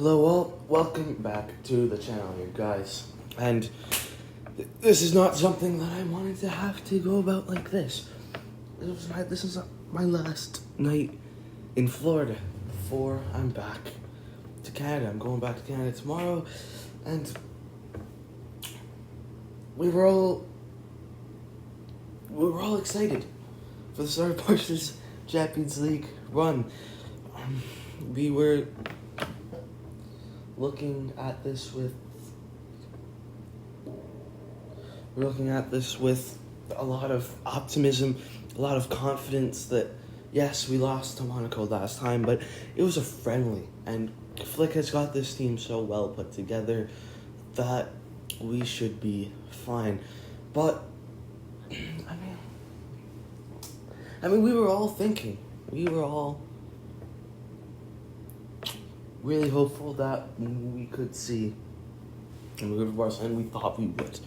Hello, welcome back to the channel here, guys. And this is not something that I wanted to have to go about like this. This is my last night in Florida before I'm back to Canada. I'm going back to Canada tomorrow, and we were all excited for the start of Barca's Champions League run. We were looking at this with a lot of optimism, a lot of confidence that yes, we lost to Monaco last time, but it was a friendly, and Flick has got this team so well put together that we should be fine. But I mean, we were all really hopeful that we could see and we would Barca, and we thought we would.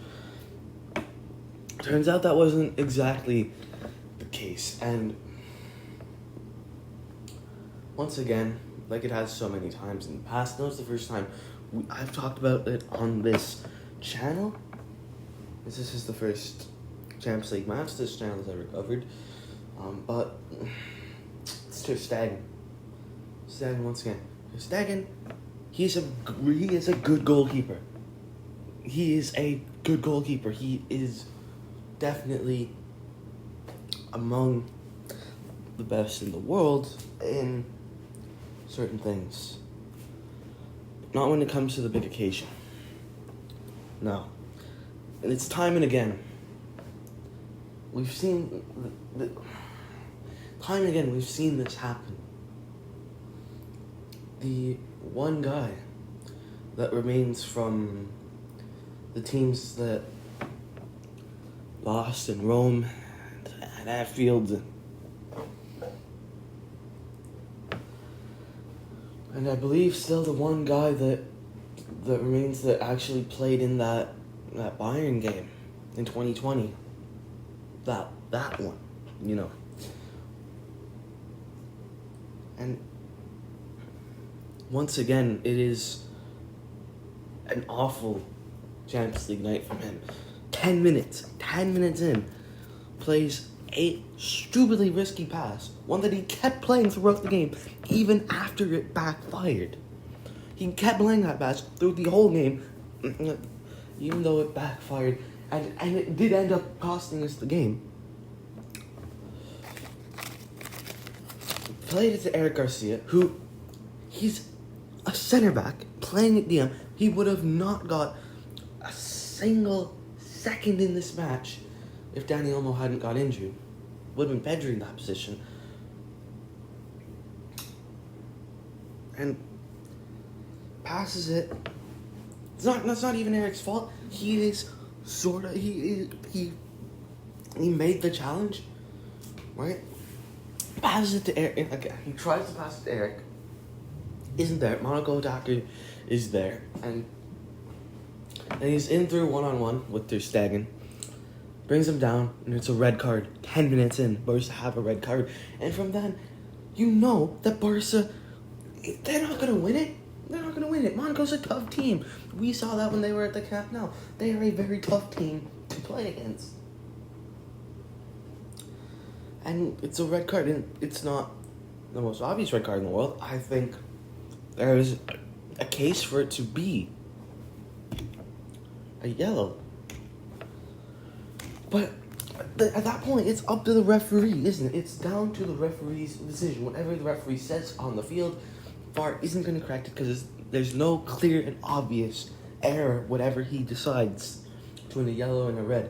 Turns out that wasn't exactly the case, and once again, like it has so many times in the past, that was the first time I've talked about it on this channel. This is the first Champions League match this channel has ever covered, but it's Ter Stegen. Once again. Stegen, he is a good goalkeeper. He is a good goalkeeper. He is definitely among the best in the world in certain things. Not when it comes to the big occasion. No. And it's time and again. We've seen we've seen this happen. The one guy that remains from the teams that lost in Rome and Anfield, and I believe still the one guy that remains that actually played in that Bayern game in 2020. That one, you know. And once again, it is an awful Champions League night from him. 10 minutes in, plays a stupidly risky pass, one that he kept playing throughout the game, even after it backfired. He kept playing that pass through the whole game, even though it backfired, and it did end up costing us the game. Played it to Eric Garcia, who he's a center back playing at DM. He would have not got a single second in this match if Dani Olmo hadn't got injured. Would have been Pedri in that position. And passes it. That's not even Eric's fault. He is he made the challenge, right? Passes it to Eric again. He tries to pass it to Eric. Isn't there. Monaco attacker is there. And he's in through one-on-one with Ter Stegen. Brings him down, and it's a red card. 10 minutes in, Barca have a red card. And from then, you know that Barca, they're not going to win it. They're not going to win it. Monaco's a tough team. We saw that when they were at the Camp Nou. They are a very tough team to play against. And it's a red card, and it's not the most obvious red card in the world. I think there is a case for it to be a yellow. But at that point, it's up to the referee, isn't it? It's down to the referee's decision. Whatever the referee says on the field, VAR isn't going to correct it because there's no clear and obvious error, whatever he decides, between a yellow and a red.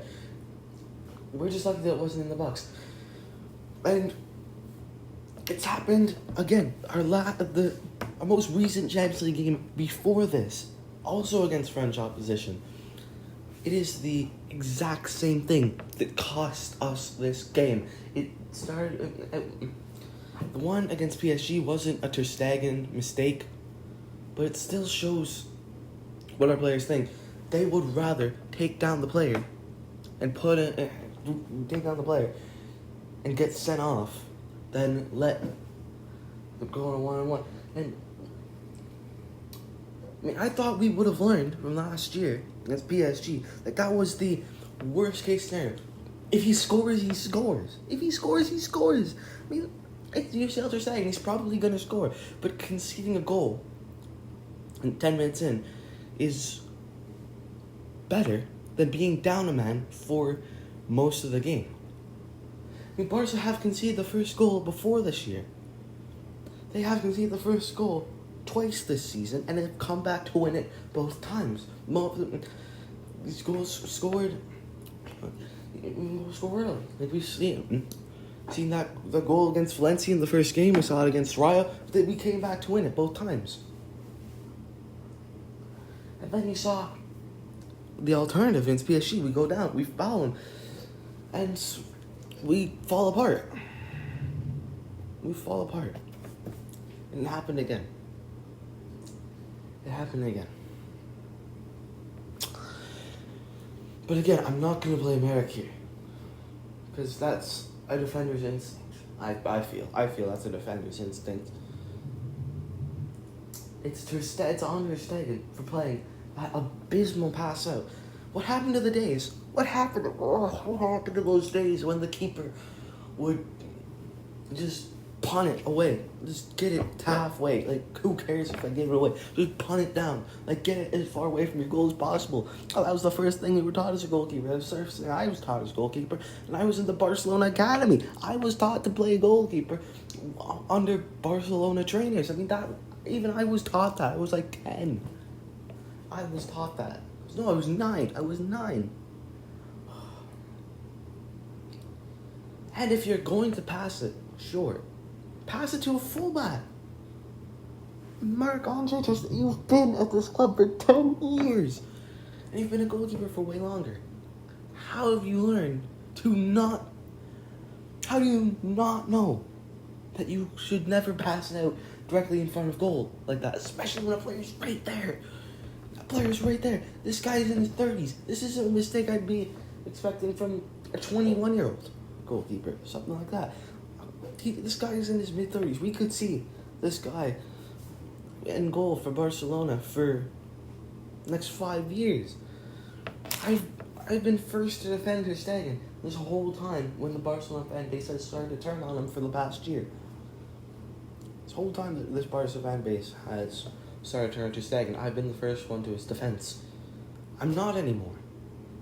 We're just lucky that it wasn't in the box. And it's happened again. Our most recent Champions League game before this, also against French opposition. It is the exact same thing that cost us this game. It started. The one against PSG wasn't a Ter Stegen mistake, but it still shows what our players think. They would rather take down the player and get sent off than let them go on a one-on-one. And I mean, I thought we would have learned from last year against PSG that was the worst case scenario. If he scores, he scores. If he scores, he scores. I mean, it's UCL are saying he's probably going to score. But conceding a goal 10 minutes in is better than being down a man for most of the game. I mean, Barca have conceded the first goal before this year. They have conceded the first goal twice this season, and they've come back to win it both times. These goals scored early. Like we've seen that the goal against Valencia in the first game, we saw it against Rayo, that we came back to win it both times. And then you saw the alternative against PSG. We go down, we foul them, and we fall apart. We fall apart. And it happened again. It happened again. But again, I'm not going to blame Eric here. Because that's a defender's instinct. I feel that's a defender's instinct. It's on Ter Stegen for playing that abysmal pass out. What happened to the days? What happened to those days when the keeper would just punt it away? Just get it to halfway. Like, who cares if I give it away? Just punt it down. Like, get it as far away from your goal as possible. Oh, that was the first thing we were taught as a goalkeeper. That was the first thing I was taught as a goalkeeper. And I was in the Barcelona Academy. I was taught to play goalkeeper under Barcelona trainers. I mean, even I was taught that. I was like 10. I was taught that. No, I was 9. I was 9. And if you're going to pass it short, pass it to a fullback. Marc-Andre, you've been at this club for 10 years. And you've been a goalkeeper for way longer. How have you learned how do you not know that you should never pass it out directly in front of goal like that? Especially when a player's right there. A player's right there. This guy's in his 30s. This isn't a mistake I'd be expecting from a 21-year-old goalkeeper. Something like that. This guy is in his mid-30s. We could see this guy in goal for Barcelona for the next 5 years. I've been first to defend Ter Stegen this whole time when the Barcelona fan base has started to turn on him for the past year. This whole time that this Barca fan base has started to turn on Ter Stegen, I've been the first one to his defense. I'm not anymore.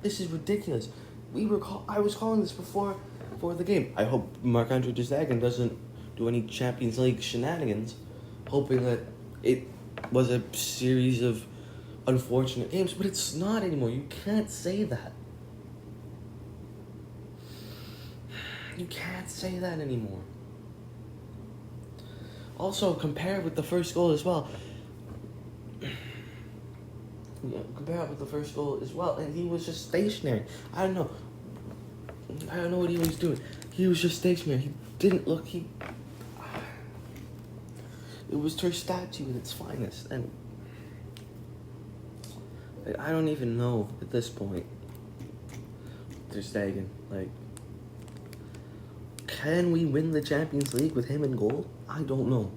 This is ridiculous. I was calling this before the game. I hope Marc-Andre Ter Stegen doesn't do any Champions League shenanigans, hoping that it was a series of unfortunate games, but it's not anymore. You can't say that. You can't say that anymore. Also, compare with the first goal as well. Compare it with the first goal as well, and he was just stationary. I don't know what he was doing. He was just stationary. He didn't look. It was Ter Stegen at its finest, and I don't even know at this point. Ter Stegen, can we win the Champions League with him in goal? I don't know.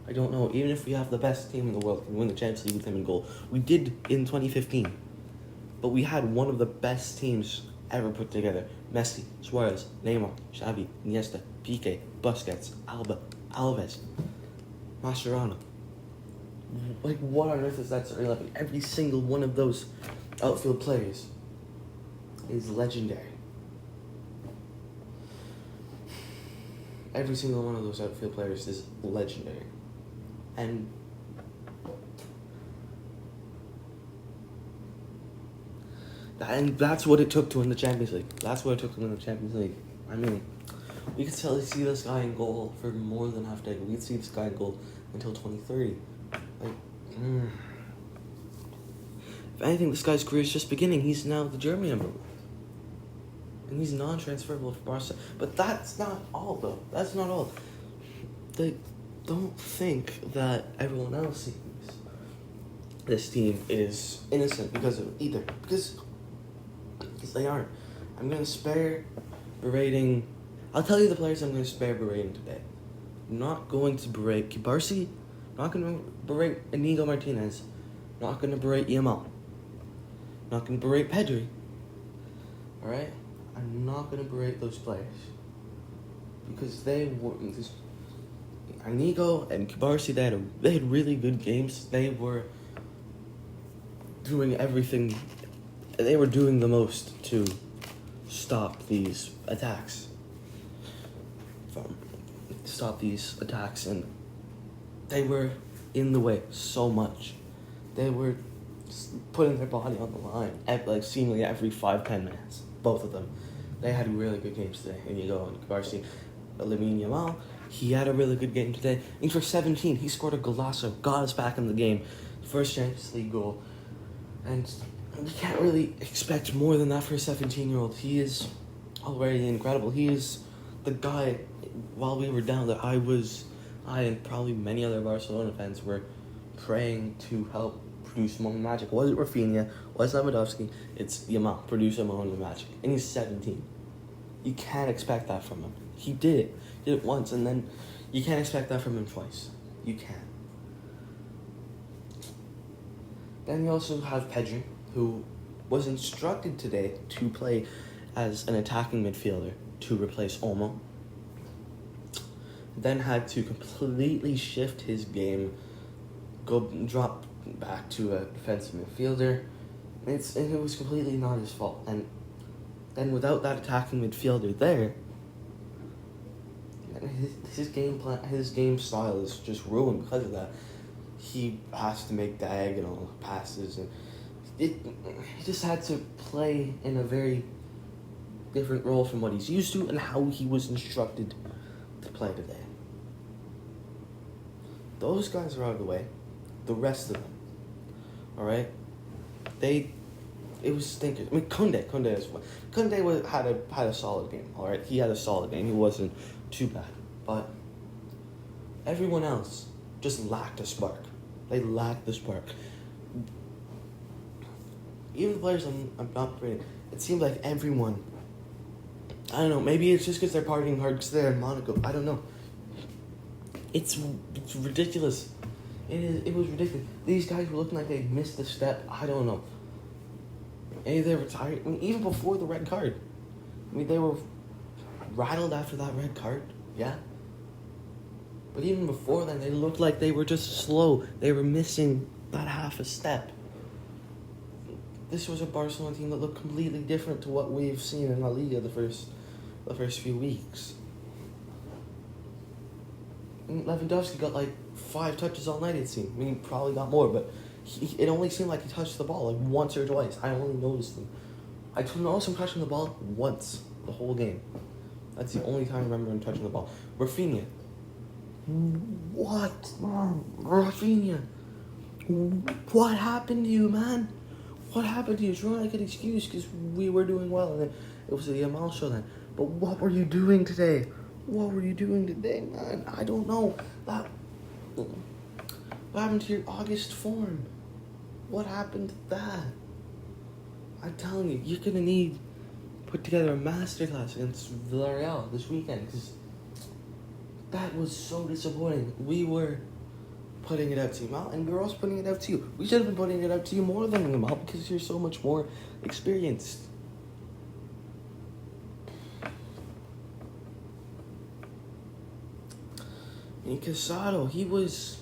Even if we have the best team in the world, we win the Champions League with him in goal. We did in 2015, but we had one of the best teams ever put together. Messi, Suarez, Neymar, Xavi, Iniesta, Piqué, Busquets, Alba, Alves, Mascherano. What on earth is that starting 11? Every single one of those outfield players is legendary. Every single one of those outfield players is legendary. And that's what it took to win the Champions League. I mean, we could still see this guy in goal for more than half a decade. We could see this guy in goal until 2030. If anything, this guy's career is just beginning. He's now the German number 1. And he's non-transferable for Barca. But that's not all, though. That's not all. They don't think that everyone else sees this team is innocent because of it either. Because they aren't. I'm going to spare berating. I'll tell you the players I'm going to spare berating today. I'm not going to berate Kibarsi. I'm not going to berate Inigo Martinez. Not gonna berate Yamal. Not gonna berate Pedri. Alright? I'm not gonna berate those players. Because they were... Inigo and Barca, they had really good games. They were doing everything. They were doing the most to stop these attacks. And they were in the way so much. They were putting their body on the line like seemingly every 5-10 minutes. Both of them. They had really good games today. Inigo and Barca. Lamine Yamal, he had a really good game today. And for 17, he scored a golazo, got us back in the game. First Champions League goal. And you can't really expect more than that for a 17-year-old. He is already incredible. He is the guy, while we were down, that I and probably many other Barcelona fans were praying to help produce Monaco magic. Was it Rafinha? Was it Lewandowski? It's Yamal, produce a Monaco magic. And he's 17. You can't expect that from him. He did it. Did it once, and then you can't expect that from him twice. You can't. Then you also have Pedri, who was instructed today to play as an attacking midfielder to replace Olmo. Then had to completely shift his game, drop back to a defensive midfielder. And it was completely not his fault. And then without that attacking midfielder there, his game style is just ruined because of that. He has to make diagonal passes, and he just had to play in a very different role from what he's used to and how he was instructed to play today. Those guys are out of the way. The rest of them, all right? It was stinkers. I mean, Koundé as well. Koundé had a solid game, all right? He had a solid game. He wasn't too bad. But everyone else just lacked a spark. They lacked the spark. Even the players I'm not rating, it seems like everyone, I don't know, maybe it's just because they're partying hard because they're in Monaco. I don't know. It's ridiculous. It was ridiculous. These guys were looking like they missed a step. I don't know. Maybe they were tired. I mean, even before the red card. I mean, they were rattled after that red card. Yeah. But even before then, they looked like they were just slow. They were missing that half a step. This was a Barcelona team that looked completely different to what we've seen in La Liga the first few weeks. And Lewandowski got like 5 touches all night, it seemed. I mean, he probably got more, but it only seemed like he touched the ball like once or twice. I only noticed him. I noticed him touching the ball once the whole game. That's the only time I remember him touching the ball. Rafinha. What? Rafinha. What happened to you, man? What happened to you? It's not like an excuse because we were doing well and then it was the Yamal show then. But what were you doing today? What were you doing today, man? I don't know. What happened to your August form? What happened to that? I'm telling you, you're going to need to put together a masterclass against Villarreal this weekend because that was so disappointing. We were putting it out to Yamal, and we were also putting it out to you. We should have been putting it out to you more than Yamal because you're so much more experienced. And Casado, he was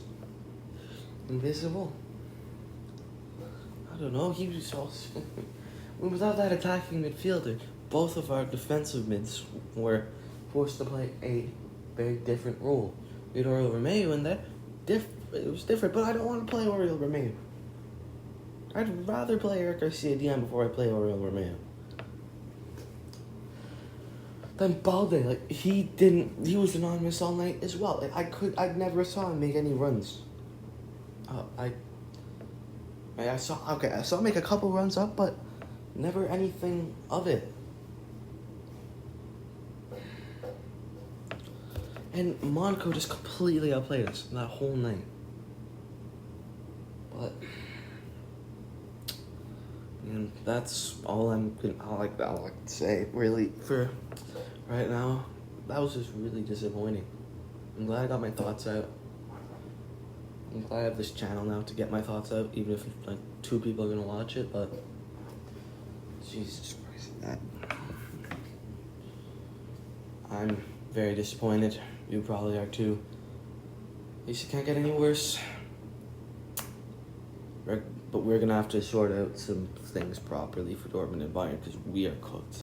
invisible. I don't know, he was also... Without that attacking midfielder, both of our defensive mids were forced to play a very different role. We had Oriol Romeu in there. It was different, but I don't want to play Oriol Romeu. I'd rather play Eric Garcia DM before I play Oriol Romeu. Then Balde, he was anonymous all night as well. I never saw him make any runs. I saw him make a couple runs up, but never anything of it. And Monaco just completely outplayed us that whole night. But and that's all I like to say really for right now. That was just really disappointing. I'm glad I got my thoughts out. I'm glad I have this channel now to get my thoughts out, even if like 2 people are gonna watch it. But Jesus Christ, I'm very disappointed. You probably are too. At least it can't get any worse. But we're gonna have to sort out some things properly for Dortmund and Bayern because we are cooked.